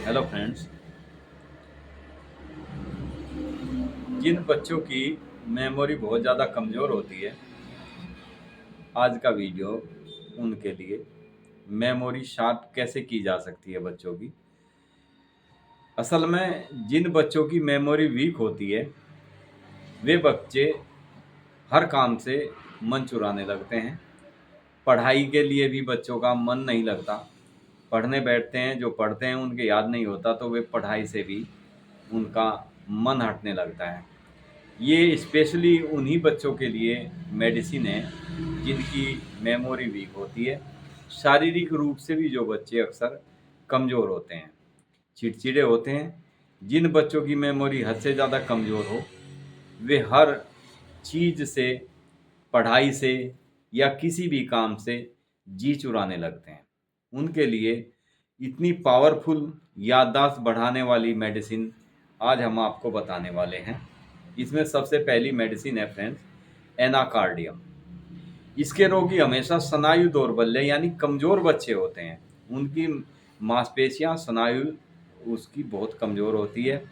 Hello friends. जिन बच्चों की memory बहुत ज़्यादा कमज़ोर होती है, आज का वीडियो उनके लिए मेमोरी शार्प कैसे की जा सकती है बच्चों की। असल में जिन बच्चों की मेमोरी वीक होती है, वे बच्चे हर काम से मन चुराने लगते हैं। पढ़ाई के लिए भी बच्चों का मन नहीं लगता। पढ़ने बैठते हैं, जो पढ़ते हैं उनके याद नहीं होता, तो वे पढ़ाई से भी उनका मन हटने लगता है। ये स्पेशली उन्हीं बच्चों के लिए मेडिसिन है जिनकी मेमोरी वीक होती है। शारीरिक रूप से भी जो बच्चे अक्सर कमज़ोर होते हैं, चिड़चिड़े होते हैं। जिन बच्चों की मेमोरी हद से ज़्यादा कमज़ोर हो, वे हर चीज़ से, पढ़ाई से या किसी भी काम से जी चुराने लगते हैं। उनके लिए इतनी पावरफुल याददाश्त बढ़ाने वाली मेडिसिन आज हम आपको बताने वाले हैं। इसमें सबसे पहली मेडिसिन है फ्रेंड्स, एनाकार्डियम। इसके रोगी हमेशा स्नायु दौर्बल्य यानी कमज़ोर बच्चे होते हैं। उनकी मांसपेशियां, स्नायु उसकी बहुत कमज़ोर होती है।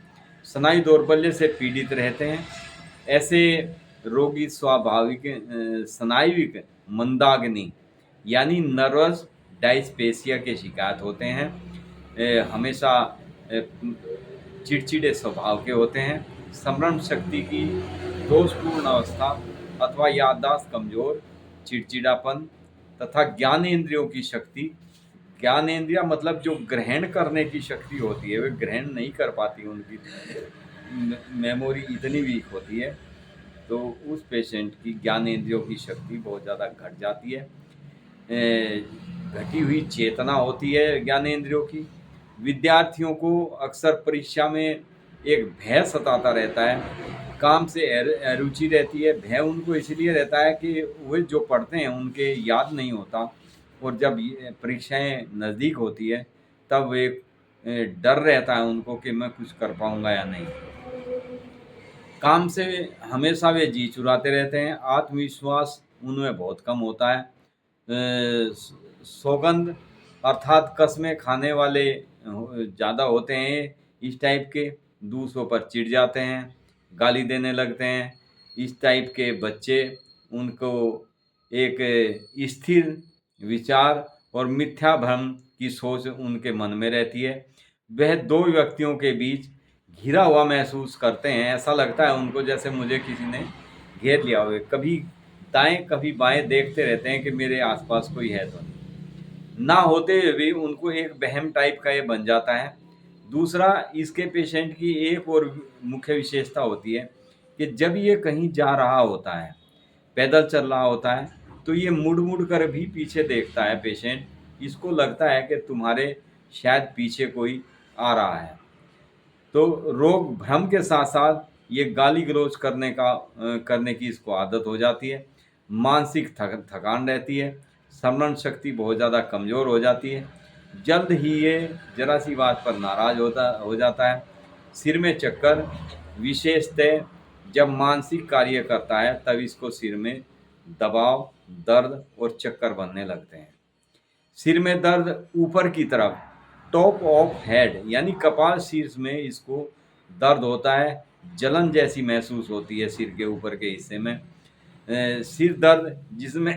स्नायु दौर्बल्य से पीड़ित रहते हैं। ऐसे रोगी स्वाभाविक स्नायुविक मंदाग्नि यानी नर्वस डायस्पेसिया के शिकायत होते हैं। हमेशा चिड़चिड़े स्वभाव के होते हैं। स्मरण शक्ति की दोषपूर्ण अवस्था अथवा याददाश्त कमजोर, चिड़चिड़ापन तथा ज्ञानेंद्रियों की शक्ति। ज्ञानेंद्रिया मतलब जो ग्रहण करने की शक्ति होती है, वे ग्रहण नहीं कर पाती, उनकी मेमोरी इतनी वीक होती है, तो उस पेशेंट की ज्ञानेंद्रियों की शक्ति बहुत ज़्यादा घट जाती है। घटी हुई चेतना होती है ज्ञानेंद्रियों की। विद्यार्थियों को अक्सर परीक्षा में एक भय सताता रहता है। काम से अरुचि रहती है। भय उनको इसलिए रहता है कि वे जो पढ़ते हैं उनके याद नहीं होता, और जब ये परीक्षाएं नज़दीक होती है तब वे डर रहता है उनको कि मैं कुछ कर पाऊंगा या नहीं। काम से हमेशा वे जी चुराते रहते हैं। आत्मविश्वास उनमें बहुत कम होता है। सौगंध अर्थात कस्में खाने वाले ज़्यादा होते हैं। इस टाइप के दूसरों पर चिढ़ जाते हैं, गाली देने लगते हैं। इस टाइप के बच्चे, उनको एक स्थिर विचार और मिथ्या भ्रम की सोच उनके मन में रहती है। वह दो व्यक्तियों के बीच घिरा हुआ महसूस करते हैं। ऐसा लगता है उनको जैसे मुझे किसी ने घेर लिया हो। कभी दाएं कभी बाएं देखते रहते हैं कि मेरे आसपास कोई है तो नहीं। ना होते हुए भी उनको एक वहम टाइप का ये बन जाता है। दूसरा, इसके पेशेंट की एक और मुख्य विशेषता होती है कि जब ये कहीं जा रहा होता है, पैदल चल रहा होता है, तो ये मुड़ मुड़ कर भी पीछे देखता है पेशेंट। इसको लगता है कि तुम्हारे शायद पीछे कोई आ रहा है। तो रोग भ्रम के साथ साथ ये गाली गलौज करने की इसको आदत हो जाती है। मानसिक थकान रहती है। स्मरण शक्ति बहुत ज़्यादा कमज़ोर हो जाती है। जल्द ही ये जरा सी बात पर नाराज़ हो जाता है। सिर में चक्कर, विशेषतः जब मानसिक कार्य करता है तब इसको सिर में दबाव, दर्द और चक्कर बनने लगते हैं। सिर में दर्द ऊपर की तरफ, टॉप ऑफ हेड यानी कपाल शीर्ष में इसको दर्द होता है। जलन जैसी महसूस होती है सिर के ऊपर के हिस्से में। सिर दर्द जिसमें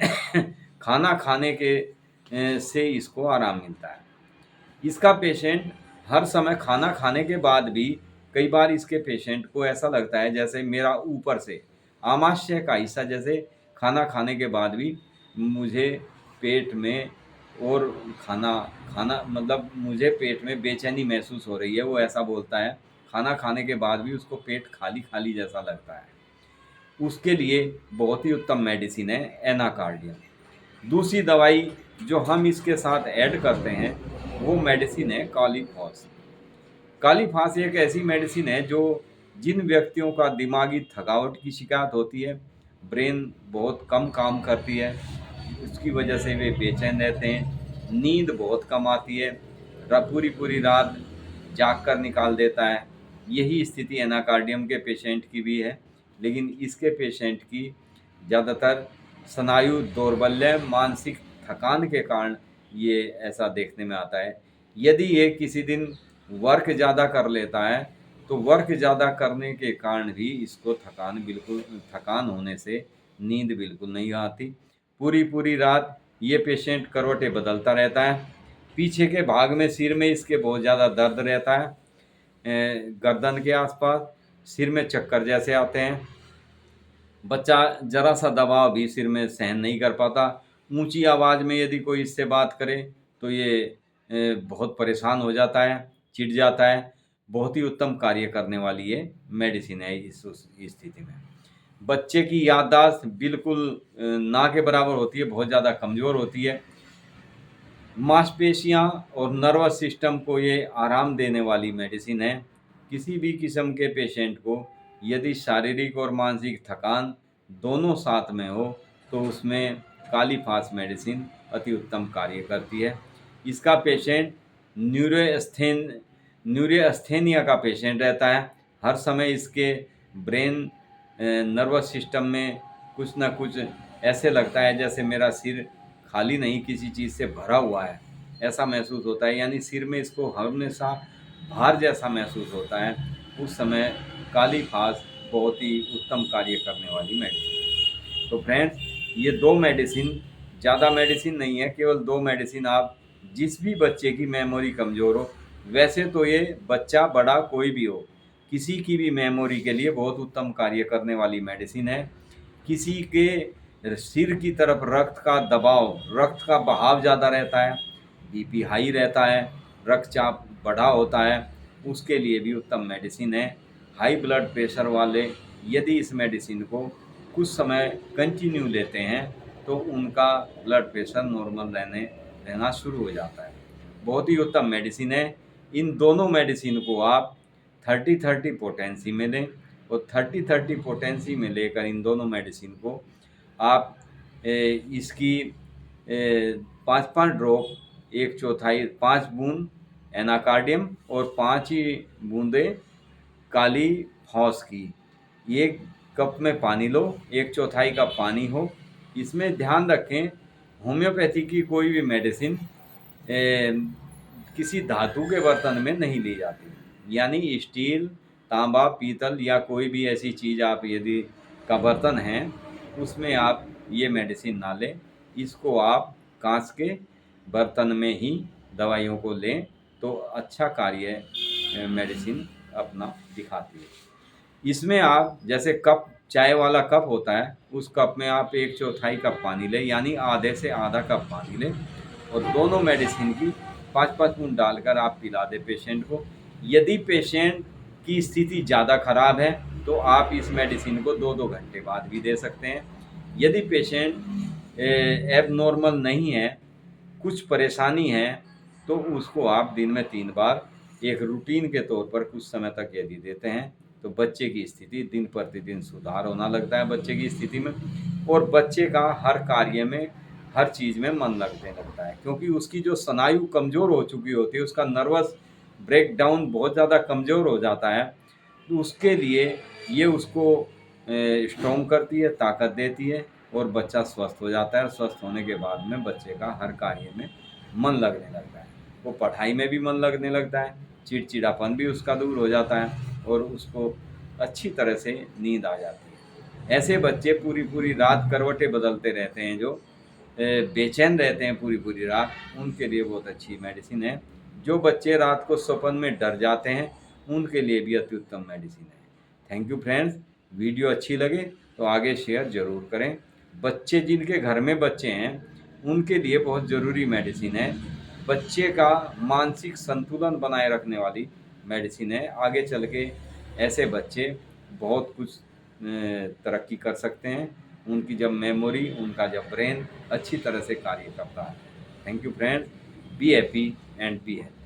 खाना खाने के से इसको आराम मिलता है। इसका पेशेंट हर समय खाना खाने के बाद भी, कई बार इसके पेशेंट को ऐसा लगता है जैसे मेरा ऊपर से आमाशय का हिस्सा, जैसे खाना खाने के बाद भी मुझे पेट में और खाना खाना मतलब मुझे पेट में बेचैनी महसूस हो रही है, वो ऐसा बोलता है। खाना खाने के बाद भी उसको पेट खाली खाली जैसा लगता है। उसके लिए बहुत ही उत्तम मेडिसिन है एनाकार्डियम। दूसरी दवाई जो हम इसके साथ ऐड करते हैं वो मेडिसिन है कॉलीफॉस। कॉलीफॉस एक ऐसी मेडिसिन है जो जिन व्यक्तियों का दिमागी थकावट की शिकायत होती है, ब्रेन बहुत कम काम करती है, उसकी वजह से वे बेचैन रहते हैं, नींद बहुत कम आती है, पूरी पूरी रात जाग कर निकाल देता है, यही स्थिति एनाकार्डियम के पेशेंट की भी है। लेकिन इसके पेशेंट की ज़्यादातर स्नायु दौर्बल्य, मानसिक थकान के कारण ये ऐसा देखने में आता है। यदि ये किसी दिन वर्क ज़्यादा कर लेता है, तो वर्क ज़्यादा करने के कारण भी इसको थकान होने से नींद बिल्कुल नहीं आती। पूरी रात ये पेशेंट करवटें बदलता रहता है। पीछे के भाग में सिर में इसके बहुत ज़्यादा दर्द रहता है, गर्दन के आसपास, सिर में चक्कर जैसे आते हैं। बच्चा ज़रा सा दबाव भी सिर में सहन नहीं कर पाता। ऊंची आवाज़ में यदि कोई इससे बात करे तो ये बहुत परेशान हो जाता है, चिढ़ जाता है। बहुत ही उत्तम कार्य करने वाली ये मेडिसिन है इस उस स्थिति में। बच्चे की याददाश्त बिल्कुल ना के बराबर होती है, बहुत ज़्यादा कमज़ोर होती है। मांसपेशियाँ और नर्वस सिस्टम को ये आराम देने वाली मेडिसिन है। किसी भी किस्म के पेशेंट को यदि शारीरिक और मानसिक थकान दोनों साथ में हो तो उसमें काली फास मेडिसिन अति उत्तम कार्य करती है। इसका पेशेंट न्यूरोस्थेनिया का पेशेंट रहता है। हर समय इसके ब्रेन नर्वस सिस्टम में कुछ ना कुछ ऐसे लगता है जैसे मेरा सिर खाली नहीं किसी चीज़ से भरा हुआ है, ऐसा महसूस होता है। यानी सिर में इसको हमेशा भार जैसा महसूस होता है। उस समय काली फास बहुत ही उत्तम कार्य करने वाली मेडिसिन। तो फ्रेंड्स, ये 2 मेडिसिन, ज़्यादा मेडिसिन नहीं है, केवल 2 मेडिसिन आप जिस भी बच्चे की मेमोरी कमज़ोर हो, वैसे तो ये बच्चा बड़ा कोई भी हो, किसी की भी मेमोरी के लिए बहुत उत्तम कार्य करने वाली मेडिसिन है। किसी के सिर की तरफ रक्त का बहाव ज़्यादा रहता है, बीपी हाई रहता है, रक्तचाप बढ़ा होता है, उसके लिए भी उत्तम मेडिसिन है। हाई ब्लड प्रेशर वाले यदि इस मेडिसिन को कुछ समय कंटिन्यू लेते हैं तो उनका ब्लड प्रेशर नॉर्मल रहना शुरू हो जाता है। बहुत ही उत्तम मेडिसिन है। इन दोनों मेडिसिन को आप 30-30 पोटेंसी में लें और 30-30 पोटेंसी में लेकर इन दोनों मेडिसिन को आप इसकी 5-5 ड्रॉप, 1/4 5 बूंद एनाकार्डियम और 5 ही बूंदें काली फॉस की, 1 कप में पानी लो, 1/4 कप पानी हो। इसमें ध्यान रखें, होम्योपैथी की कोई भी मेडिसिन किसी धातु के बर्तन में नहीं ली जाती। यानी स्टील, तांबा, पीतल या कोई भी ऐसी चीज़ आप यदि का बर्तन है उसमें आप ये मेडिसिन ना लें। इसको आप कांच के बर्तन में ही दवाइयों को लें तो अच्छा कार्य मेडिसिन अपना दिखाती है। इसमें आप जैसे कप, चाय वाला कप होता है, उस कप में आप 1/4 कप पानी लें, यानी आधे से आधा कप पानी लें और दोनों मेडिसिन की 5-5 बूंद डालकर आप पिला दें पेशेंट को। यदि पेशेंट की स्थिति ज़्यादा खराब है तो आप इस मेडिसिन को 2-2 घंटे बाद भी दे सकते हैं। यदि पेशेंट एबनॉर्मल नहीं है, कुछ परेशानी है, तो उसको आप दिन में 3 बार एक रूटीन के तौर पर कुछ समय तक यदि देते हैं तो बच्चे की स्थिति दिन प्रतिदिन सुधार होना लगता है बच्चे की स्थिति में, और बच्चे का हर कार्य में, हर चीज़ में मन लगने लगता है, क्योंकि उसकी जो स्नायु कमज़ोर हो चुकी होती है, उसका नर्वस ब्रेकडाउन बहुत ज़्यादा कमज़ोर हो जाता है। तो उसके लिए ये उसको स्ट्रॉन्ग करती है, ताकत देती है और बच्चा स्वस्थ हो जाता है। स्वस्थ होने के बाद में बच्चे का हर कार्य में मन लगने लगता है, वो पढ़ाई में भी मन लगने लगता है, चिड़चिड़ापन भी उसका दूर हो जाता है और उसको अच्छी तरह से नींद आ जाती है। ऐसे बच्चे पूरी रात करवटें बदलते रहते हैं, जो बेचैन रहते हैं पूरी रात, उनके लिए बहुत अच्छी मेडिसिन है। जो बच्चे रात को सपन में डर जाते हैं उनके लिए भी अति उत्तम मेडिसिन है। थैंक यू फ्रेंड्स, वीडियो अच्छी लगे तो आगे शेयर ज़रूर करें। बच्चे, जिनके घर में बच्चे हैं, उनके लिए बहुत ज़रूरी मेडिसिन है। बच्चे का मानसिक संतुलन बनाए रखने वाली मेडिसिन है। आगे चल के ऐसे बच्चे बहुत कुछ तरक्की कर सकते हैं, उनकी जब मेमोरी, उनका जब ब्रेन अच्छी तरह से कार्य करता है। Thank you friends, be happy and be healthy.